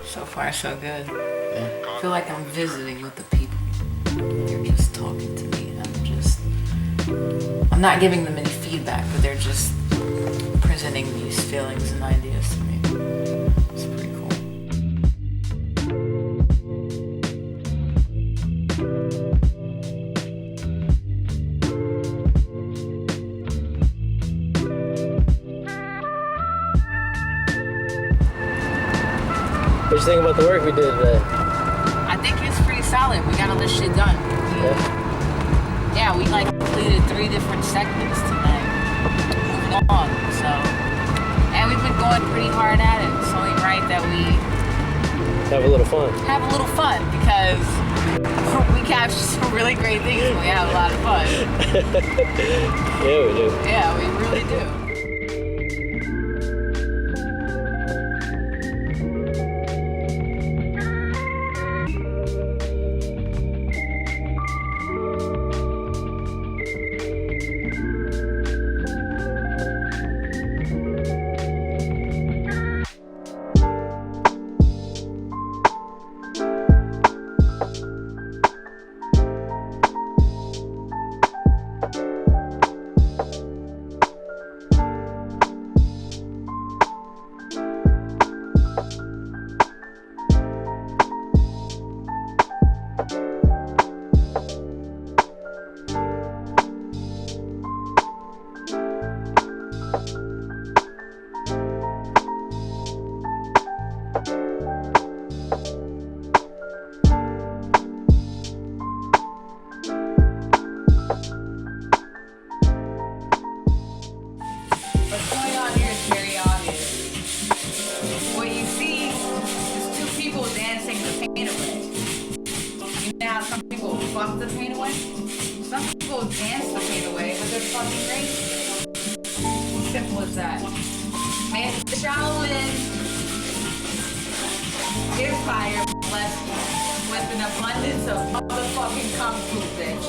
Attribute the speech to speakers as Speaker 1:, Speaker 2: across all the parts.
Speaker 1: So far, so good.
Speaker 2: Yeah.
Speaker 1: I feel like I'm visiting with the people. They're just talking to me. I'm not giving them any feedback, but they're just presenting these feelings and ideas to me. It's pretty cool.
Speaker 2: What you think about the work we did today?
Speaker 1: I think it's pretty solid. We got all this shit done. Yeah, we completed 3 different segments tonight. Moving on, so. And we've been going pretty hard at it. It's only right that we
Speaker 2: have a little fun.
Speaker 1: Have a little fun because we capture some really great things and we have a lot of fun.
Speaker 2: Yeah, we do.
Speaker 1: Yeah, we really do. What's going on here is very obvious. What you see is 2 people dancing the pain away. You know how some people fuck the pain away? Some people dance the pain away, but they're fucking crazy. Simple as that. May the Shaolin Empire bless you with an abundance of motherfucking kung fu, bitch.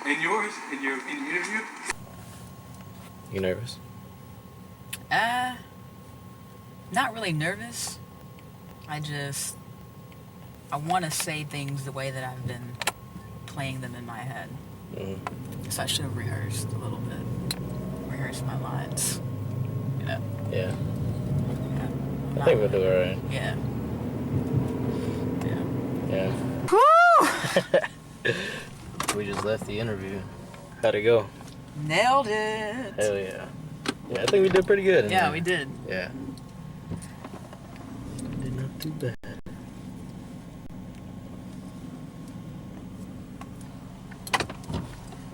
Speaker 3: And yours? In your interview?
Speaker 2: You nervous?
Speaker 1: Not really nervous. I want to say things the way that I've been playing them in my head. So I should have rehearsed a little bit. Rehearsed my lines. You know?
Speaker 2: Yeah. I think we'll do alright.
Speaker 1: Yeah.
Speaker 2: Yeah.
Speaker 1: Woo!
Speaker 2: We just left the interview. How'd it go?
Speaker 1: Nailed it.
Speaker 2: Hell yeah. Yeah, I think we did pretty good.
Speaker 1: Yeah, we did.
Speaker 2: Yeah. Did not too bad.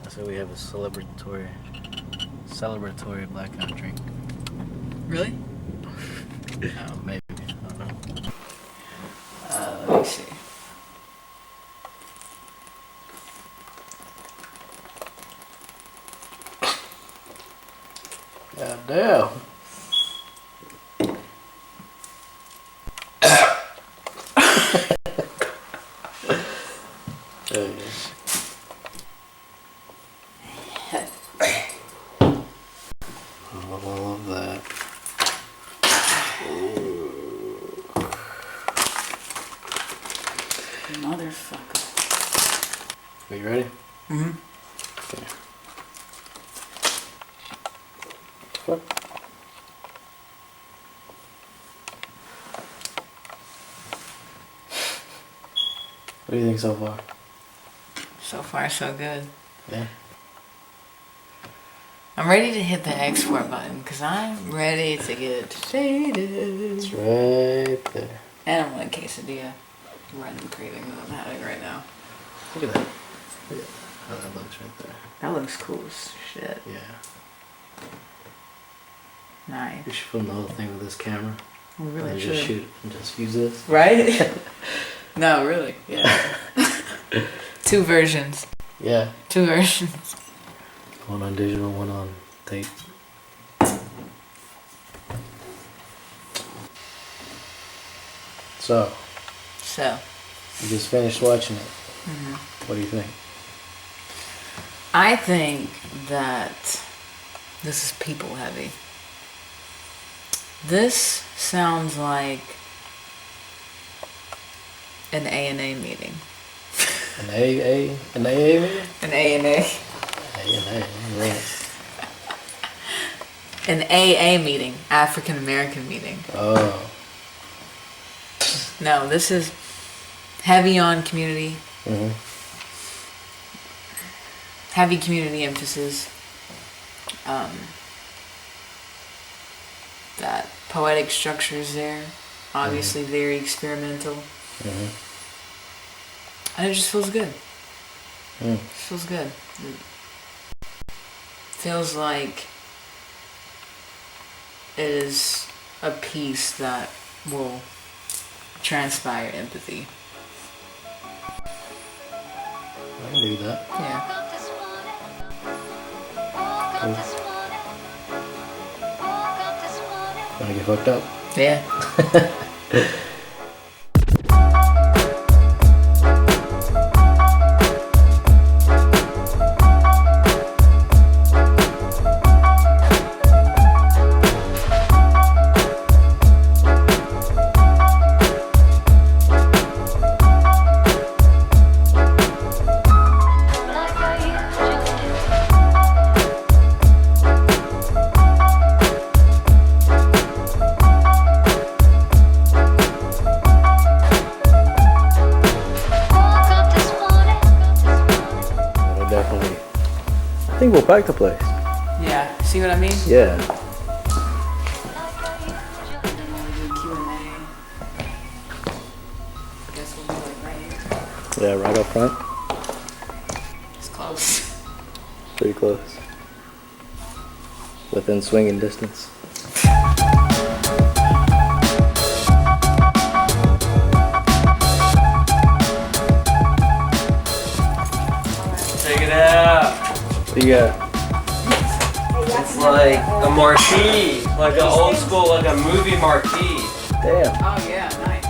Speaker 2: So we have a celebratory blackout drink.
Speaker 1: Really?
Speaker 2: Oh, maybe. I don't know.
Speaker 1: Let me see.
Speaker 2: God damn. I love that.
Speaker 1: Motherfucker.
Speaker 2: Are you ready?
Speaker 1: Mm-hmm.
Speaker 2: Okay. What? What do you think so far?
Speaker 1: So far, so good.
Speaker 2: Yeah.
Speaker 1: I'm ready to hit the export button because I'm ready to get faded.
Speaker 2: It's right there.
Speaker 1: And I want a quesadilla. Random craving that I'm having right now.
Speaker 2: Look at that. Look at how that looks right there.
Speaker 1: That looks cool as shit.
Speaker 2: Yeah.
Speaker 1: Nice.
Speaker 2: We should film the whole thing with this camera.
Speaker 1: We really
Speaker 2: and
Speaker 1: should.
Speaker 2: just shoot and just use this.
Speaker 1: Right? No, really. Yeah. 2 versions.
Speaker 2: Yeah.
Speaker 1: 2 versions.
Speaker 2: One on digital, one on tape. So, you just finished watching it.
Speaker 1: Mm-hmm.
Speaker 2: What do you think?
Speaker 1: I think that this is people heavy. This sounds like an A&A meeting.
Speaker 2: An AA meeting?
Speaker 1: An A&A.
Speaker 2: A&A, right.
Speaker 1: An AA meeting. African American meeting.
Speaker 2: Oh.
Speaker 1: No, this is heavy on community.
Speaker 2: Mm-hmm.
Speaker 1: Heavy community emphasis. That poetic structure is there. Obviously very experimental.
Speaker 2: Mm-hmm.
Speaker 1: And it just feels good.
Speaker 2: Mm.
Speaker 1: It feels good. It feels like it is a piece that will transpire empathy.
Speaker 2: I can do that.
Speaker 1: Yeah.
Speaker 2: Cool. Wanna get fucked up?
Speaker 1: Yeah.
Speaker 2: Definitely. I think we'll pack the place.
Speaker 1: Yeah. See what I mean?
Speaker 2: Yeah.
Speaker 1: Q&A. Guess we'll be like right here.
Speaker 2: Yeah, right up front.
Speaker 1: It's close.
Speaker 2: Pretty close. Within swinging distance.
Speaker 4: Check it out.
Speaker 2: What you got?
Speaker 4: It's like a marquee, like an old school, like a movie marquee.
Speaker 2: Damn.
Speaker 1: Oh yeah, nice.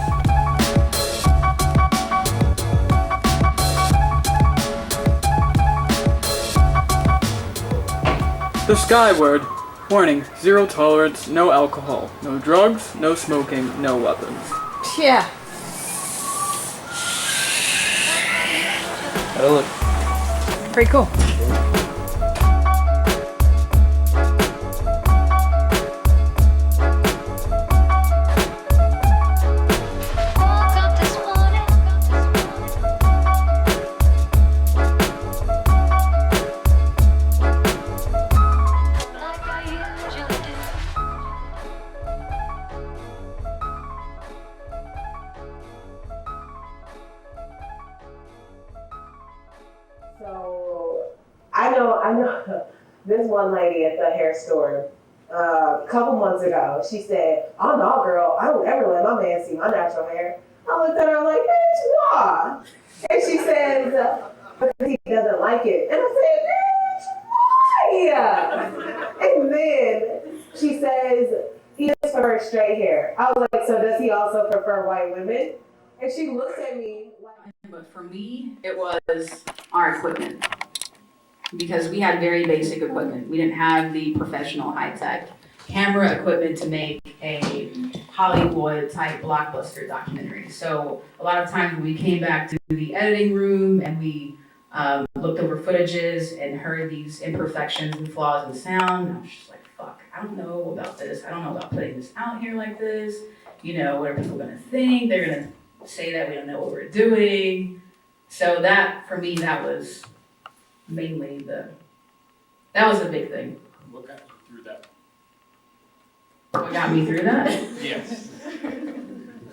Speaker 5: The Skyward. Warning, 0 tolerance, no alcohol, no drugs, no smoking, no weapons.
Speaker 1: Yeah.
Speaker 2: Oh, look.
Speaker 1: Pretty cool.
Speaker 6: So I know this one lady at the hair store a couple months ago. She said, "Oh no, girl, I don't ever let my man see my natural hair." I looked at her like, "Bitch, nah." And she says, "Because he doesn't like it." And I said, "Bitch, why?" And then she says, "He just prefers straight hair." I was like, "So does he also prefer white women?" And she looks at me like.
Speaker 7: But for me, it was our equipment. Because we had very basic equipment. We didn't have the professional high-tech camera equipment to make a Hollywood type blockbuster documentary. So a lot of times when we came back to the editing room and we looked over footages and heard these imperfections and flaws in sound. And I was just like, fuck, I don't know about this. I don't know about putting this out here like this. You know, what are people gonna think? They're gonna say that we don't know what we're doing. So that, for me, that was mainly that was the big thing.
Speaker 8: What got you through that?
Speaker 7: What got me through that?
Speaker 8: Yes.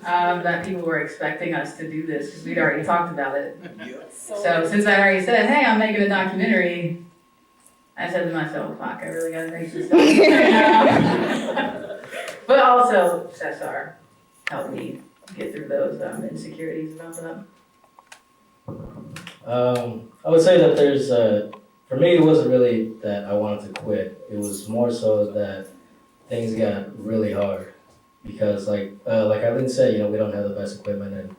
Speaker 7: That people were expecting us to do this because we'd already talked about it. So since I already said, hey, I'm making a documentary, I said to myself, fuck, I really gotta make this documentary now. But also, Cesar helped me get through those insecurities about that.
Speaker 2: I would say that there's, for me, it wasn't really that I wanted to quit. It was more so that things got really hard because, like Eileen said, you know, we don't have the best equipment, and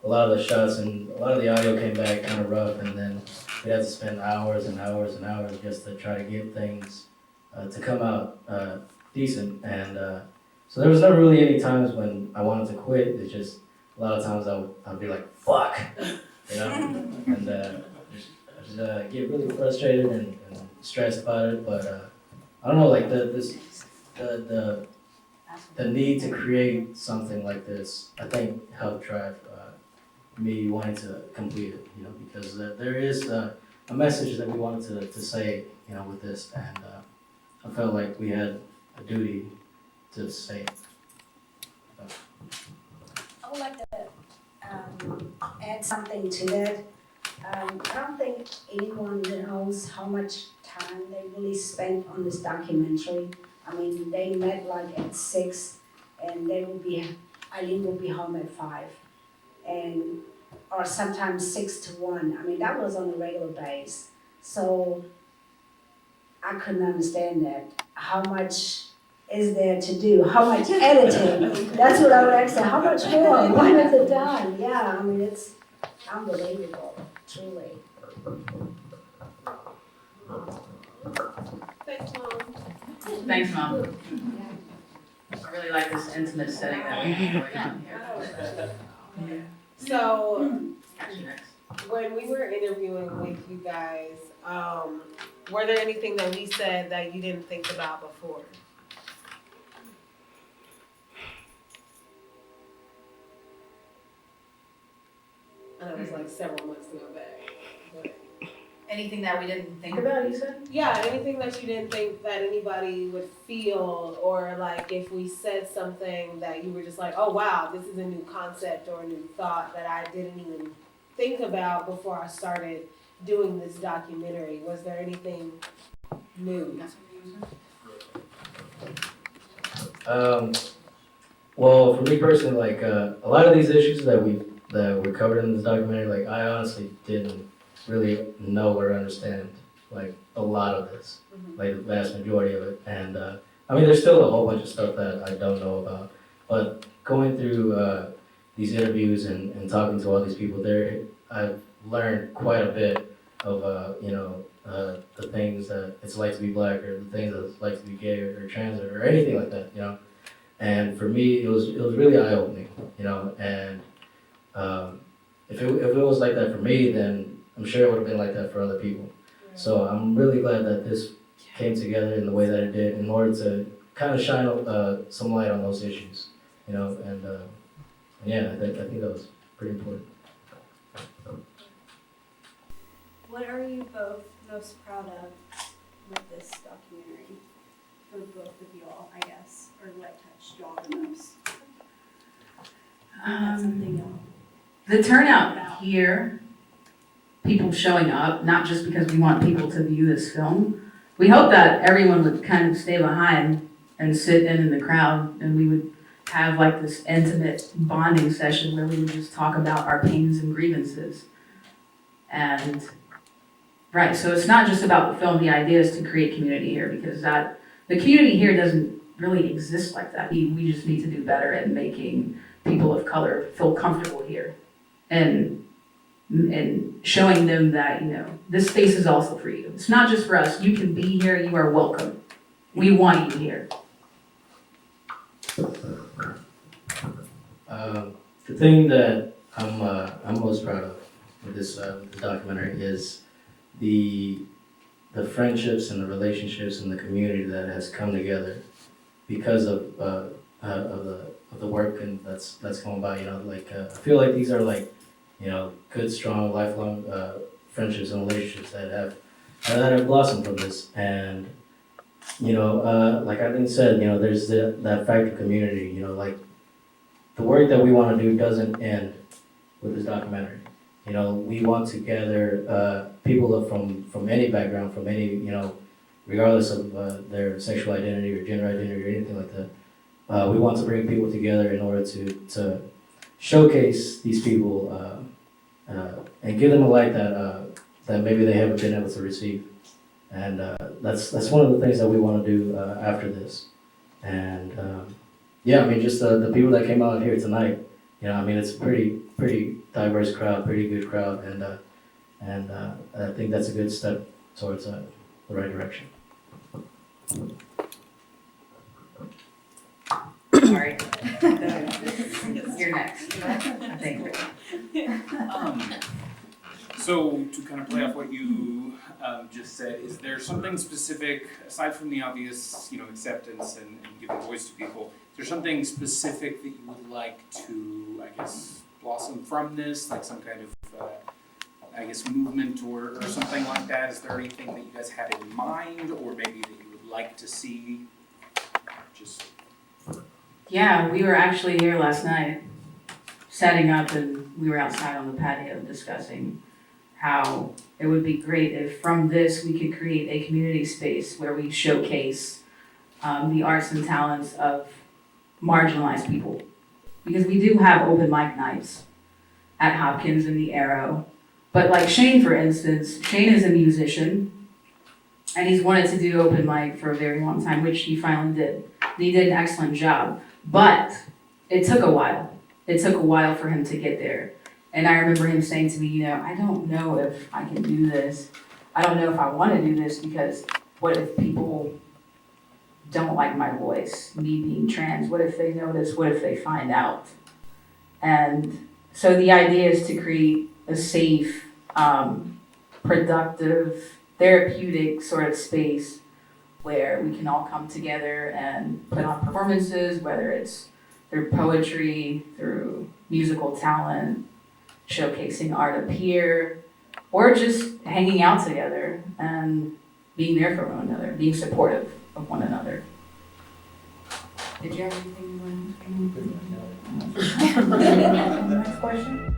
Speaker 2: a lot of the shots and a lot of the audio came back kind of rough, and then we had to spend hours and hours and hours just to try to get things to come out decent. And so there was never really any times when I wanted to quit. It's just a lot of times I'd be like, fuck, you know, and just get really frustrated and stressed about it. But I don't know, like the need to create something like this, I think helped drive me wanting to complete it, you know, because there is a message that we wanted to say, you know, with this, and I felt like we had a duty to say it. So.
Speaker 9: I would like to add something to that. I don't think anyone knows how much time they really spent on this documentary. I mean, they met like at 6, and Eileen would be home at 5, or sometimes 6 to 1. I mean, that was on a regular basis. So I couldn't understand that. How much is there to do? How much editing? That's what I would actually say. How much more? When is it done? Yeah, I mean, it's unbelievable, truly.
Speaker 6: Thanks, Mom.
Speaker 7: Thanks, Mom. I really like this intimate setting that we enjoy down here.
Speaker 6: So,
Speaker 7: Catch you next.
Speaker 6: when we were interviewing with you guys, were there anything that we said that you didn't think about before? I know it was like several months to go back. But
Speaker 7: Anything that we didn't think about, you said?
Speaker 6: yeah, anything that you didn't think that anybody would feel, or like if we said something that you were just like, oh wow, this is a new concept or a new thought that I didn't even think about before I started doing this documentary. Was there anything new?
Speaker 2: Well, for me personally, like a lot of these issues that were covered in this documentary, like I honestly didn't really know or understand like a lot of this, like the vast majority of it. And I mean, there's still a whole bunch of stuff that I don't know about. But going through these interviews and talking to all these people there, I've learned quite a bit of you know, the things that it's like to be black, or the things that it's like to be gay or trans or anything like that, you know. And for me, it was really eye opening, you know. And if it was like that for me, then I'm sure it would have been like that for other people. So I'm really glad that this came together in the way that it did, in order to kind of shine some light on those issues, you know. And yeah, I think that was pretty important.
Speaker 10: What are you both most proud of with this documentary? For both of you all, I guess, or what touched y'all the most? That's something else.
Speaker 7: The turnout here, people showing up, not just because we want people to view this film. We hope that everyone would kind of stay behind and sit in the crowd, and we would have like this intimate bonding session where we would just talk about our pains and grievances. And right, so it's not just about the film. The idea is to create community here, because the community here doesn't really exist like that. We just need to do better at making people of color feel comfortable here, and showing them that, you know, this space is also for you. It's not just for us. You can be here. You are welcome. We want you here.
Speaker 2: The thing that I'm most proud of with this documentary is the friendships and the relationships and the community that has come together because of the work and that's come about. You know, like I feel like these are like, you know, good, strong, lifelong friendships and relationships that have blossomed from this. And you know, like I think said, you know, there's that fact of community. You know, like the work that we want to do doesn't end with this documentary. You know, we want to gather people from any background, from any, you know, regardless of their sexual identity or gender identity or anything like that. We want to bring people together in order to showcase these people and give them a light that maybe they haven't been able to receive. And that's one of the things that we want to do after this. And yeah, I mean, just the people that came out here tonight, you know, I mean, it's a pretty diverse crowd, pretty good crowd, and I think that's a good step towards the right direction.
Speaker 7: Sorry. You're next. I think.
Speaker 8: So to kind of play off what you just said, is there something specific, aside from the obvious, you know, acceptance and giving voice to people, is there something specific that you would like to, I guess, blossom from this, like some kind of, I guess, movement or something like that? Is there anything that you guys had in mind, or maybe that you would like to see? Just.
Speaker 7: Yeah, we were actually here last night, setting up, and we were outside on the patio discussing how it would be great if from this we could create a community space where we showcase the arts and talents of marginalized people. Because we do have open mic nights at Hopkins and the Arrow. But like Shane, for instance, Shane is a musician and he's wanted to do open mic for a very long time, which he finally did. And he did an excellent job. But it took a while. It took a while for him to get there. And I remember him saying to me, you know, I don't know if I can do this. I don't know if I want to do this because what if people don't like my voice, me being trans? What if they notice? What if they find out? And so the idea is to create a safe, productive, therapeutic sort of space where we can all come together and put on performances, whether it's through poetry, through musical talent, showcasing art up here, or just hanging out together and being there for one another, being supportive of one another. Did you have anything you wanted to say? Next question?